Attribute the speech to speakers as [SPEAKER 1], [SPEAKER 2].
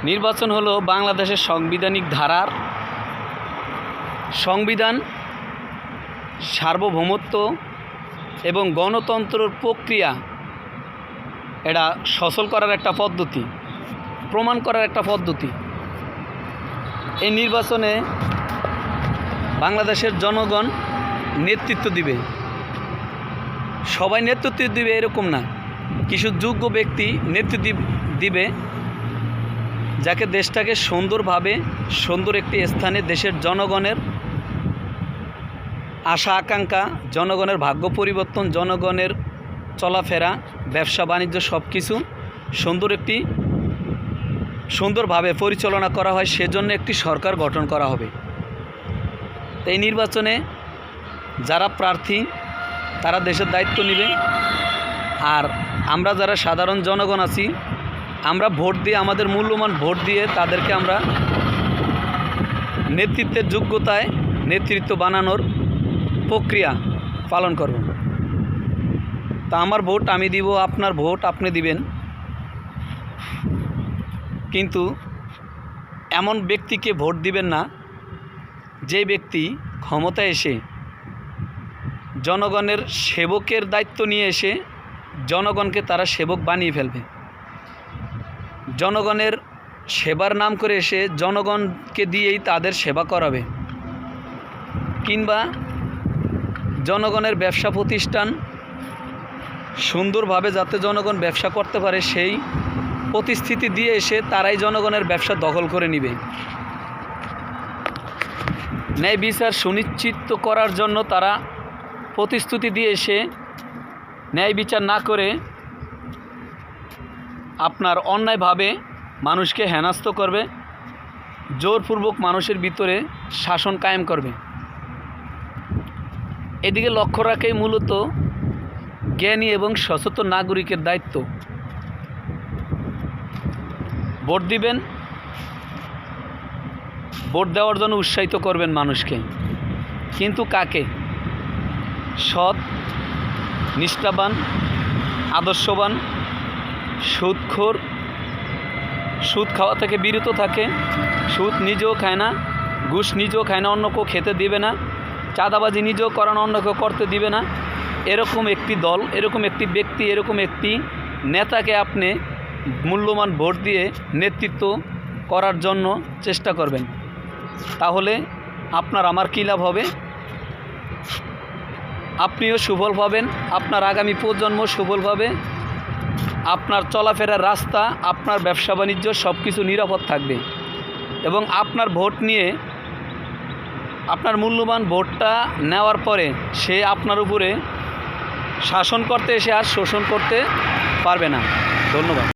[SPEAKER 1] নির্বাচন হলো বাংলাদেশের সাংবিধানিক ধারার সংবিধান, সার্বভৌমত্ব এবং গণতন্ত্রের প্রক্রিয়া এটা সচল করার একটা পদ্ধতি, প্রমাণ করার একটা পদ্ধতি। এই নির্বাচনে বাংলাদেশের জনগণ নেতৃত্ব দিবে। সবাই নেতৃত্ব দিবে এরকম না, কিছু যোগ্য ব্যক্তি নেতৃত্ব দিবে, যাকে দেশটাকে সুন্দরভাবে সুন্দর একটি স্থানে দেশের জনগণের আশা আকাঙ্ক্ষা, জনগণের ভাগ্য পরিবর্তন, জনগণের চলাফেরা, ব্যবসা বাণিজ্য সব কিছু সুন্দরভাবে পরিচালনা করা হয়, সেজন্য একটি সরকার গঠন করা হবে। এই নির্বাচনে যারা প্রার্থী তারা দেশের দায়িত্ব নেবে, আর আমরা যারা সাধারণ জনগণ আছি আমরা ভোট দিয়ে, আমাদের মূল্যবান ভোট দিয়ে তাদেরকে আমরা নেতৃত্বের যোগ্যতায় নেতৃত্ব বানানোর প্রক্রিয়া পালন করব। তা আমার ভোট আমি দিব, আপনার ভোট আপনি দিবেন, কিন্তু এমন ব্যক্তিকে ভোট দিবেন না যে ব্যক্তি ক্ষমতায় এসে জনগণের সেবকের দায়িত্ব নিয়ে এসে জনগণকে তারা সেবক বানিয়ে ফেলবে। জনগণের সেবার নাম করে এসে জনগণকে দিয়েই তাদের সেবা করাবে, কিংবা জনগণের ব্যবসা প্রতিষ্ঠান সুন্দরভাবে যাতে জনগণ ব্যবসা করতে পারে সেই প্রতিশ্রুতি দিয়ে এসে তারাই জনগণের ব্যবসা দখল করে নেবে। ন্যায় বিচার সুনিশ্চিত করার জন্য তারা প্রতিশ্রুতি দিয়ে এসে ন্যায় বিচার না করে আপনার অন্যায়ভাবে মানুষকে হেনস্থ করবে, জোরপূর্বক মানুষের ভিতরে শাসন কায়েম করবে। এদিকে লক্ষ্য রাখাই মূলত জ্ঞানী এবং সচেতন নাগরিকের দায়িত্ব। ভোট দিবেন, ভোট দেওয়ার জন্য উৎসাহিত করবেন মানুষকে, কিন্তু কাকে? সৎ, নিষ্ঠাবান, আদর্শবান, সুদখোর, সুদ খাওয়া থেকে বিরত থাকে, সুদ নিজেও খায় না, ঘুষ নিজেও খায় না, অন্য কেউ খেতে দিবে না, চাঁদাবাজি নিজেও করানো অন্য কেউ করতে দিবে না, এরকম একটি দল, এরকম একটি ব্যক্তি, এরকম একটি নেতাকে আপনি মূল্যবান ভোট দিয়ে নেতৃত্ব করার জন্য চেষ্টা করবেন। তাহলে আপনার আমার কী লাভ হবে? আপনিও সুফল পাবেন, আপনার আগামী প্রজন্ম সুফল পাবে, আপনার চলাফেরার রাস্তা, আপনার ব্যবসা বাণিজ্য সব কিছু নিরাপদ থাকবে। এবং আপনার ভোট নিয়ে, আপনার মূল্যবান ভোটটা নেওয়ার পরে সে আপনার উপরে শাসন করতে এসে আর শোষণ করতে পারবে না। ধন্যবাদ।